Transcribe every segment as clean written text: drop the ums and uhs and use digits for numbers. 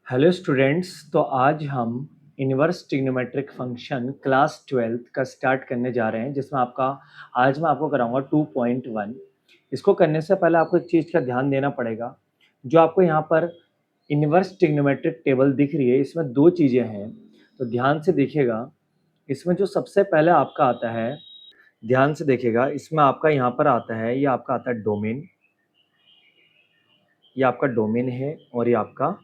Hello students. तो आज हम inverse trigonometric function class 12th का स्टार्ट करने जा रहे हैं, जिसमें आज मैं आपको कराऊंगा 2.1। इसको करने से पहले आपको एक चीज़ का ध्यान देना पड़ेगा। जो आपको यहाँ पर इनवर्स ट्रिग्नोमेट्रिक टेबल दिख रही है, इसमें दो चीज़ें हैं, तो ध्यान से देखिएगा। इसमें जो सबसे पहले आपका आता है, ध्यान से देखिएगा, इसमें आपका यहाँ पर आता है, ये आपका आता है डोमेन। ये आपका डोमेन है और ये आपका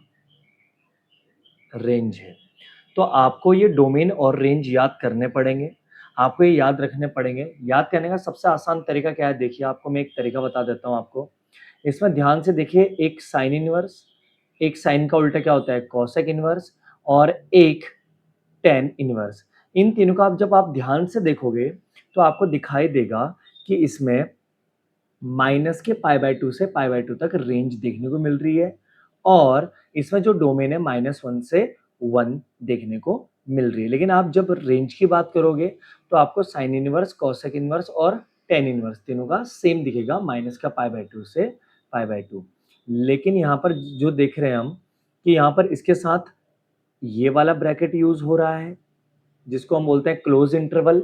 रेंज है। तो आपको ये डोमेन और रेंज याद करने पड़ेंगे, आपको ये याद रखने पड़ेंगे। याद करने का सबसे आसान तरीका क्या है, देखिए आपको मैं एक तरीका बता देता हूँ आपको। इसमें ध्यान से देखिए, एक साइन इनवर्स, एक साइन का उल्टा क्या होता है, कॉसेक इनवर्स, और एक टेन इनवर्स। इन तीनों का जब आप ध्यान से देखोगे तो आपको दिखाई देगा कि इसमें माइनस के पाई/2 से पाई/2 तक रेंज देखने को मिल रही है, और इसमें जो डोमेन है -1 से 1 देखने को मिल रही है। लेकिन आप जब रेंज की बात करोगे तो आपको साइन इनवर्स, कॉसेक इनवर्स और टेन इनवर्स तीनों का सेम दिखेगा, माइनस का पाई/2 से पाई/2। लेकिन यहाँ पर जो देख रहे हैं हम कि यहाँ पर इसके साथ ये वाला ब्रैकेट यूज हो रहा है, जिसको हम बोलते हैं क्लोज इंटरवल।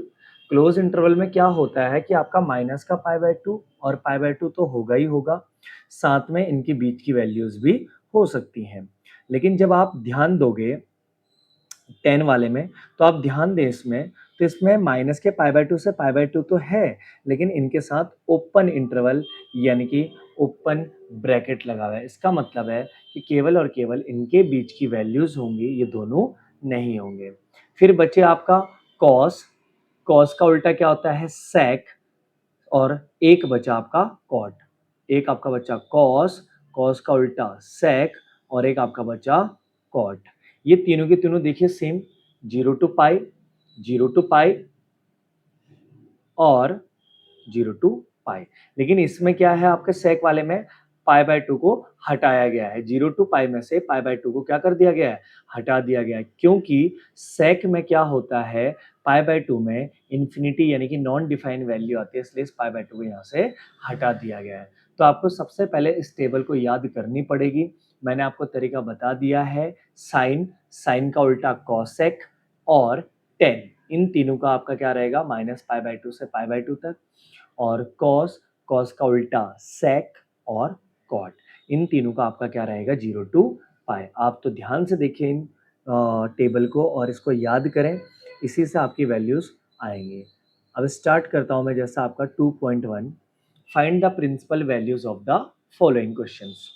क्लोज इंटरवल में क्या होता है कि आपका माइनस का पाई/2 और पाई/2 तो होगा ही होगा, साथ में इनके बीच की वैल्यूज भी हो सकती हैं। लेकिन जब आप ध्यान दोगे 10 वाले में, तो आप ध्यान दें इसमें, तो इसमें माइनस के पाई/2 से पाई/2 तो है, लेकिन इनके साथ ओपन इंटरवल यानी कि ओपन ब्रैकेट लगा हुआ है। इसका मतलब है कि केवल और केवल इनके बीच की वैल्यूज होंगी, ये दोनों नहीं होंगे। फिर बचे आपका कॉस। कॉस का उल्टा क्या होता है, सेक, और एक बचा आपका कॉट। एक आपका बचा कॉस, कॉस का उल्टा सेक, और एक आपका बचा कॉट। ये तीनों के तीनों देखिए सेम, 0 टू पाई, 0 टू पाई और 0 टू पाई। लेकिन इसमें क्या है, आपके सेक वाले में पाई/2 को हटाया गया है। 0 टू पाई में से पाई/2 को क्या कर दिया गया है, हटा दिया गया है, क्योंकि सेक में क्या होता है, पाई/2 में इन्फिनिटी यानी कि नॉन डिफाइंड वैल्यू आती है, इसलिए इस पाई/2 को यहाँ से हटा दिया गया है। तो आपको सबसे पहले इस टेबल को याद करनी पड़ेगी। मैंने आपको तरीका बता दिया है। साइन, साइन का उल्टा कॉसेक, और टेन, इन तीनों का आपका क्या रहेगा, माइनस पाई/2 से पाई/2 तक, और कॉस, कॉस का उल्टा सेक और कॉट, इन तीनों का आपका क्या रहेगा, 0 टू पाई। आप तो ध्यान से देखिए इन टेबल को और इसको याद करें, इसी से आपकी वैल्यूज आएंगे। अब स्टार्ट करता हूं मैं, जैसा आपका 2.1, find the principal values of the following questions.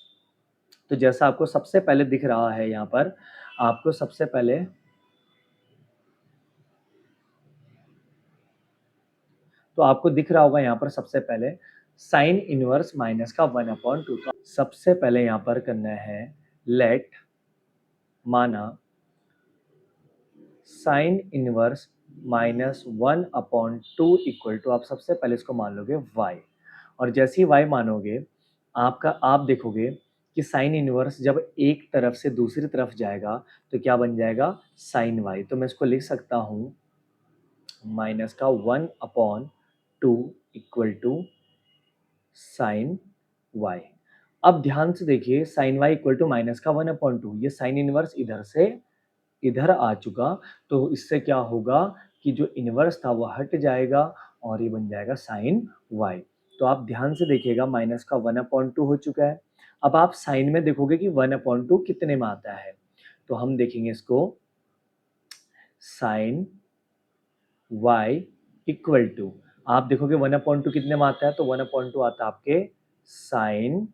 तो जैसा आपको सबसे पहले दिख रहा है यहाँ पर, आपको सबसे पहले तो आपको दिख रहा होगा यहाँ पर सबसे पहले साइन इनवर्स माइनस का 1/2। तो सबसे पहले यहाँ पर करना है, लेट माना साइन इनवर्स -1/2 इक्वल टू, आप सबसे पहले इसको मान लोगे y, और जैसे ही y मानोगे, आप देखोगे कि साइन इनवर्स जब एक तरफ से दूसरी तरफ जाएगा तो क्या बन जाएगा, साइन y। तो मैं इसको लिख सकता हूँ माइनस का 1/2 इक्वल टू साइन y। अब ध्यान से देखिए, sine y equal to minus का 1/2, ये साइन इनवर्स इधर से इधर आ चुका, तो इससे क्या होगा कि जो इनवर्स था वो हट जाएगा और ये बन जाएगा साइन y। तो आप ध्यान से देखिएगा, माइनस का 1/2 हो चुका है। अब आप साइन में देखोगे कि 1/2 कितने में आता है, तो हम देखेंगे इसको, साइन y इक्वल टू, आप देखोगे 1/2 कितने में आता है, तो 1/2 आता है आपके साइन,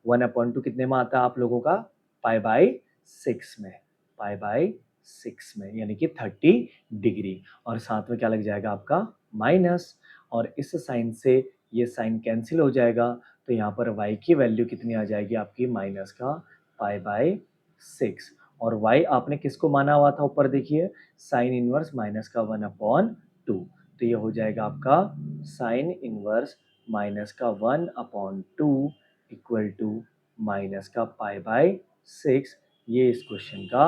1/2 कितने में आता है आप लोगों का, पाई/6 में, पाई/6 में, यानी कि 30 डिग्री, और साथ में क्या लग जाएगा आपका माइनस, और इस साइन से ये साइन कैंसिल हो जाएगा, तो यहाँ पर y की वैल्यू कितनी आ जाएगी आपकी, माइनस का पाई/6। और y आपने किसको माना हुआ था, ऊपर देखिए, साइन इनवर्स माइनस का 1/2, तो ये हो जाएगा आपका साइन इनवर्स माइनस का 1/2 इक्वल टू माइनस का पाई/6। ये इस क्वेश्चन का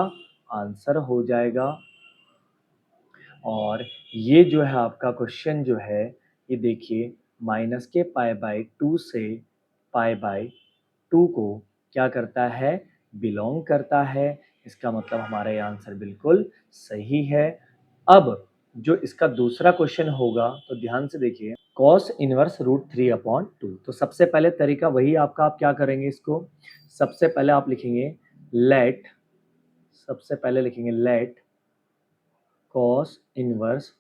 आंसर हो जाएगा। और ये जो है आपका क्वेश्चन जो है, ये देखिए, माइनस के पाई/2 से पाई/2 को क्या करता है, बिलोंग करता है, इसका मतलब हमारा ये आंसर बिल्कुल सही है। अब जो इसका दूसरा क्वेश्चन होगा तो ध्यान से देखिए, cos इनवर्स √3/2। तो सबसे पहले तरीका वही आपका, आप क्या करेंगे इसको, सबसे पहले आप लिखेंगे लेट, सबसे पहले लिखेंगे लेट cos इनवर्स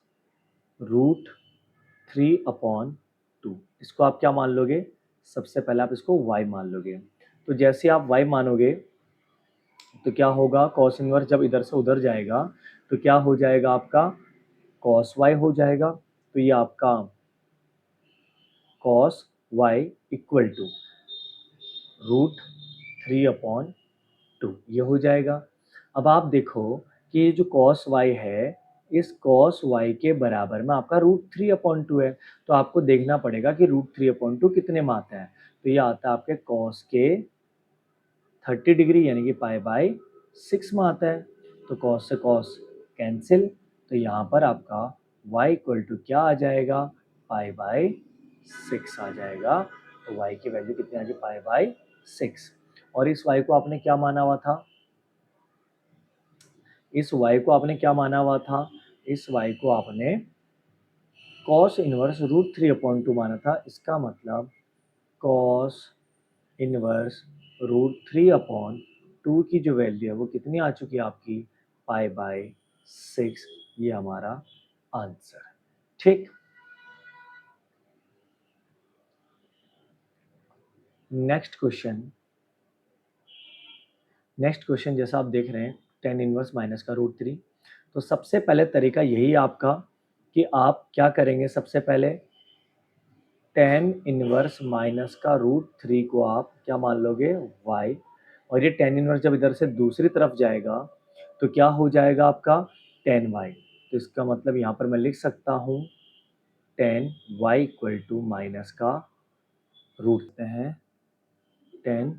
√3/2। इसको आप क्या मान लोगे, सबसे पहले आप इसको y मान लोगे। तो जैसे आप y मानोगे तो क्या होगा, cos इनवर्स जब इधर से उधर जाएगा तो क्या हो जाएगा आपका, cos y हो जाएगा। तो ये आपका cos y इक्वल टू √3/2 ये हो जाएगा। अब आप देखो कि ये जो cos y है, इस cos y के बराबर में आपका √3/2 है। तो आपको देखना पड़ेगा कि √3/2 कितने में आता है। तो ये आता है आपके cos के 30 डिग्री यानी कि π/6 में आता है। तो cos से cos कैंसिल, तो यहाँ पर आपका y इक्वल टू क्या आ जाएगा, π/6 आ जाएगा। तो y की वैल्यू कितनी आ गई, π/6। और इस y को आपने क्या माना हुआ था, इस y को आपने क्या माना हुआ था, इस y को आपने cos इनवर्स √3/2 माना था। इसका मतलब cos इनवर्स √3/2 की जो वैल्यू है वो कितनी आ चुकी है आपकी, π/6। ये हमारा आंसर, ठीक। नेक्स्ट क्वेश्चन, जैसा आप देख रहे हैं tan इनवर्स माइनस का √3। तो सबसे पहले तरीका यही है आपका कि आप क्या करेंगे, सबसे पहले tan इनवर्स माइनस का √3 को आप क्या मान लोगे, y। और ये tan इनवर्स जब इधर से दूसरी तरफ जाएगा तो क्या हो जाएगा आपका, tan y। तो इसका मतलब यहाँ पर मैं लिख सकता हूँ tan y equal to minus का रूट हैं, tan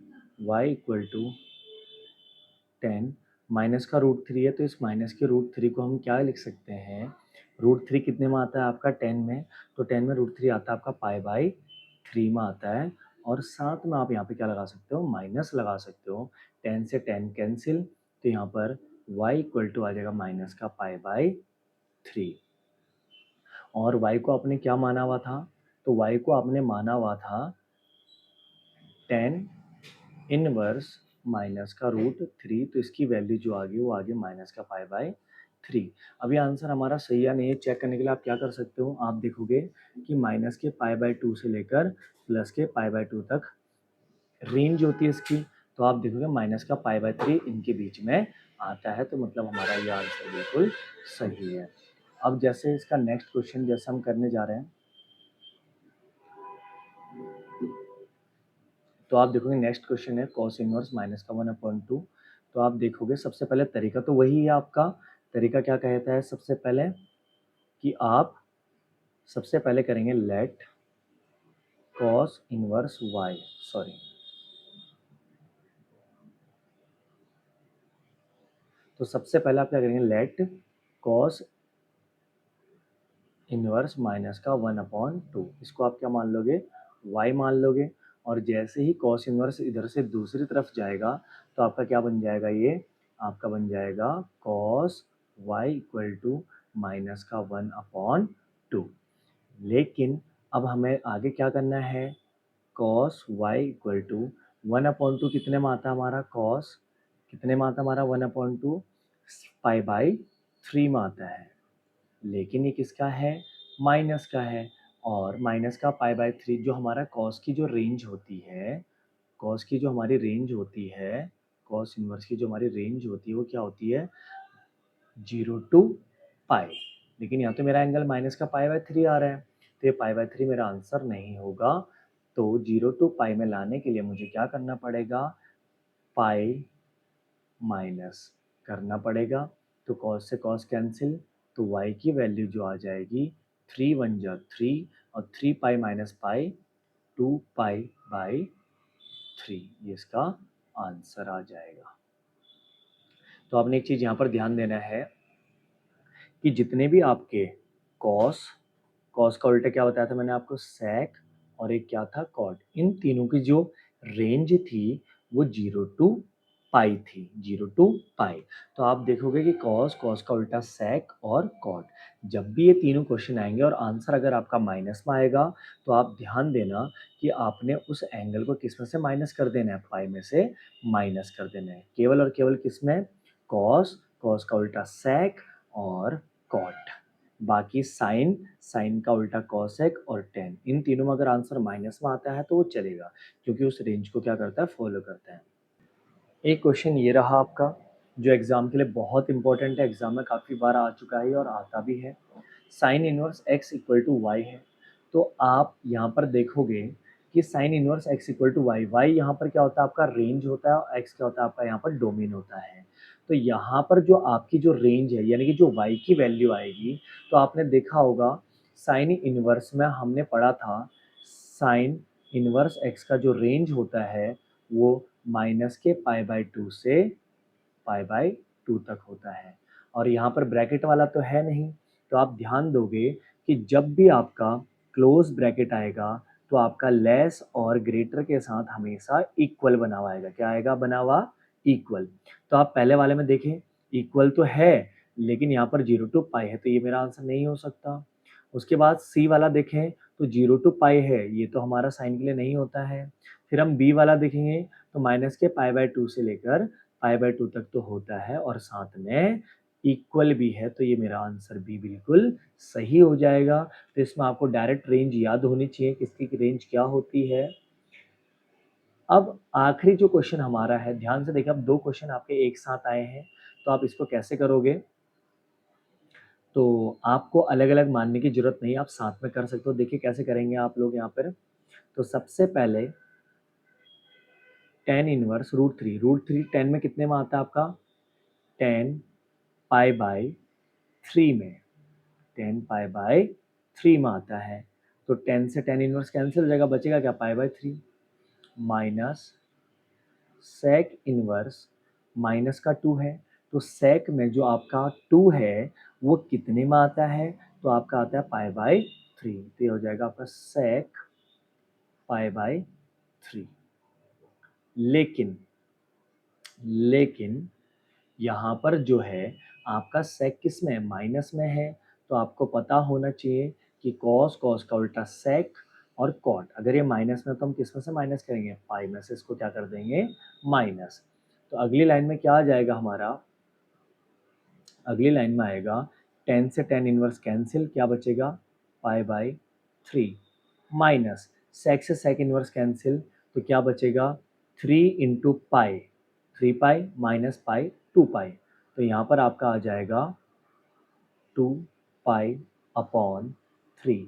y equal to tan minus का √3 है। तो इस माइनस के √3 को हम क्या लिख सकते हैं, √3 कितने में आता है आपका 10 में, तो 10 में √3 आता है आपका π/3 में आता है। और साथ में आप यहाँ पे क्या लगा सकते हो, माइनस लगा सकते हो। 10 से 10 कैंसिल, तो यहाँ पर y इक्वल टू आ जाएगा माइनस का π/3। और y को आपने क्या माना हुआ था, तो y को आपने माना हुआ था tan इनवर्स माइनस का √3। तो इसकी वैल्यू जो आ गई वो आ गई माइनस का π/3। अब ये आंसर हमारा सही है नहीं है, चेक करने के लिए आप क्या कर सकते हो, आप देखोगे कि माइनस के π/2 से लेकर प्लस के π/2 तक रेंज होती है इसकी। तो आप देखोगे माइनस का π/3 इनके बीच में आता है। तो मतलब हमारा ये आंसर बिल्कुल सही है। अब जैसे इसका नेक्स्ट क्वेश्चन जैसे हम करने जा रहे हैं, तो आप देखोगे नेक्स्ट क्वेश्चन है cos इनवर्स माइनस का 1/2। तो आप देखोगे सबसे पहले तरीका तो वही है आपका, तरीका क्या कहता है, सबसे पहले कि आप सबसे पहले करेंगे let cos inverse y, sorry, तो सबसे पहले आप क्या करेंगे, लेट cos इनवर्स माइनस का 1/2, इसको आप क्या मान लोगे, y मान लोगे। और जैसे ही cos इनवर्स इधर से दूसरी तरफ जाएगा तो आपका क्या बन जाएगा, ये आपका बन जाएगा cos y equal to minus का 1/2। लेकिन अब हमें आगे क्या करना है, cos y इक्वल टू 1/2 कितने में आता है हमारा, cos कितने में आता है हमारा 1/2, π/3 में आता है। लेकिन ये किसका है, माइनस का है। और माइनस का π/3 जो हमारा cos की जो रेंज होती है, cos की जो हमारी रेंज होती है, cos इनवर्स की जो हमारी रेंज होती है वो क्या होती है, 0 टू पाई। लेकिन यहाँ तो मेरा एंगल माइनस का π/3 आ रहा है, तो ये π/3 मेरा आंसर नहीं होगा। तो 0 टू पाई में लाने के लिए मुझे क्या करना पड़ेगा, पाई माइनस करना पड़ेगा। तो cos से cos कैंसिल, तो y की वैल्यू जो आ जाएगी 3 1 जा 3 और 3 पाई माइनस पाई 2 π/3, ये इसका आंसर आ जाएगा। तो आपने एक चीज़ यहाँ पर ध्यान देना है कि जितने भी आपके cos का उल्टा क्या बताया था मैंने आपको, sec, और एक क्या था cot, इन तीनों की जो रेंज थी वो 0 टू पाई थी, 0 टू पाई। तो आप देखोगे कि कॉस, कॉस का उल्टा सेक और कॉट। जब भी ये तीनों क्वेश्चन आएँगे और आंसर अगर आपका माइनस में आएगा, तो आप ध्यान देना कि आपने उस एंगल को किस में से माइनस कर देना है, पाई में से माइनस कर देना है। केवल और केवल किसमें? कॉस, कॉस का उल्टा सेक और कॉट। बाकी साइन, साइन का उल्टा कॉसेक और टेन। इन तीनों में अगर आंसर माइनस में आता है तो वो चलेगा, क्योंकि उस रेंज को क्या करता है, फॉलो करता है। एक क्वेश्चन ये रहा आपका, जो एग्ज़ाम के लिए बहुत इंपॉर्टेंट है, एग्ज़ाम में काफ़ी बार आ चुका है और आता भी है। Sine inverse x equal to y है। तो आप यहाँ पर देखोगे कि sine inverse x equal to y, y यहाँ पर क्या होता है, आपका रेंज होता है, और x क्या होता है, आपका यहाँ पर डोमेन होता है। तो यहाँ पर जो आपकी जो रेंज है, यानी कि जो y की वैल्यू आएगी, तो आपने देखा होगा साइन इनवर्स में हमने पढ़ा था, साइन इनवर्स x का जो रेंज होता है वो माइनस के पाई/2 से पाई/2 तक होता है। और यहाँ पर ब्रैकेट वाला तो है नहीं, तो आप ध्यान दोगे कि जब भी आपका क्लोज ब्रैकेट आएगा, तो आपका लेस और ग्रेटर के साथ हमेशा इक्वल बना हुआ आएगा। क्या आएगा बना हुआ? इक्वल। तो आप पहले वाले में देखें, इक्वल तो है, लेकिन यहाँ पर 0 टू पाई है, तो ये मेरा आंसर नहीं हो सकता। उसके बाद सी वाला देखें, तो 0 टू पाई है, ये तो हमारा साइन के लिए नहीं होता है। फिर हम बी वाला देखेंगे, तो माइनस के पाई/2 से लेकर पाई/2 तक तो होता है, और साथ में इक्वल भी है, तो ये मेरा आंसर भी बिल्कुल सही हो जाएगा। तो इसमें आपको डायरेक्ट रेंज याद होनी चाहिए, किसकी रेंज क्या होती है। अब आखिरी जो क्वेश्चन हमारा है, ध्यान से देखिए, अब 2 क्वेश्चन आपके एक साथ आए हैं, तो आप इसको कैसे करोगे? तो आपको अलग-अलग मानने की ज़रूरत नहीं है, आप साथ में कर सकते हो। देखिए कैसे करेंगे आप लोग यहाँ पर। तो सबसे पहले tan इनवर्स √3, √3 10 में कितने में आता है आपका? 10 पाई/3 में, 10 पाई/3 में आता है। तो 10 से tan इनवर्स कैंसिल हो जाएगा, बचेगा क्या? पाई/3 माइनस सेक इनवर्स, माइनस का 2 है, तो सेक में जो आपका 2 है वो कितने में आता है? तो आपका आता है पाई/3। तो ये हो जाएगा आपका सेक पाई/3। लेकिन लेकिन यहाँ पर जो है आपका सेक किस में है? माइनस में है। तो आपको पता होना चाहिए कि कॉस, कॉस का उल्टा सेक और कॉट। अगर ये माइनस में, तो हम किस में से माइनस करेंगे? पाई में से इसको क्या कर देंगे? माइनस। तो अगली लाइन में क्या आ जाएगा हमारा? अगली लाइन में आएगा 10 से tan इनवर्स कैंसिल, क्या बचेगा? पाई/3 माइनस सेक से सेक इनवर्स कैंसिल, तो क्या बचेगा? 3 into pi, 3 pi minus pi 2 पाई। तो यहाँ पर आपका आ जाएगा 2 पाई अपॉन 3।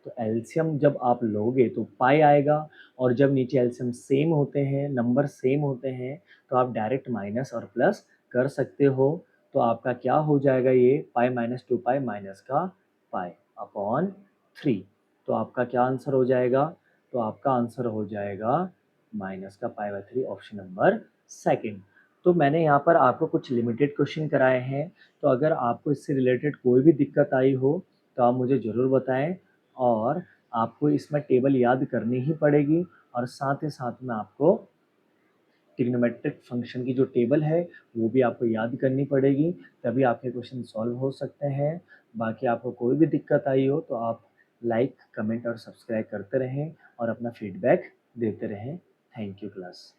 तो एलसीएम जब आप लोगे तो पाई आएगा, और जब नीचे एलसीएम सेम होते हैं, नंबर सेम होते हैं, तो आप डायरेक्ट माइनस और प्लस कर सकते हो। तो आपका क्या हो जाएगा? ये पाई माइनस 2 पाई माइनस का पाई अपॉन 3। तो आपका क्या आंसर हो जाएगा? तो आपका आंसर हो जाएगा माइनस का पाई/3, ऑप्शन नंबर सेकंड। तो मैंने यहाँ पर आपको कुछ लिमिटेड क्वेश्चन कराए हैं, तो अगर आपको इससे रिलेटेड कोई भी दिक्कत आई हो, तो आप मुझे ज़रूर बताएं। और आपको इसमें टेबल याद करनी ही पड़ेगी, और साथ ही साथ में आपको ट्रिग्नोमेट्रिक फंक्शन की जो टेबल है वो भी आपको याद करनी पड़ेगी, तभी आपके क्वेश्चन सॉल्व हो सकते हैं। बाकी आपको कोई भी दिक्कत आई हो, तो आप लाइक, कमेंट और सब्सक्राइब करते रहें और अपना फीडबैक देते रहें। Thank you class.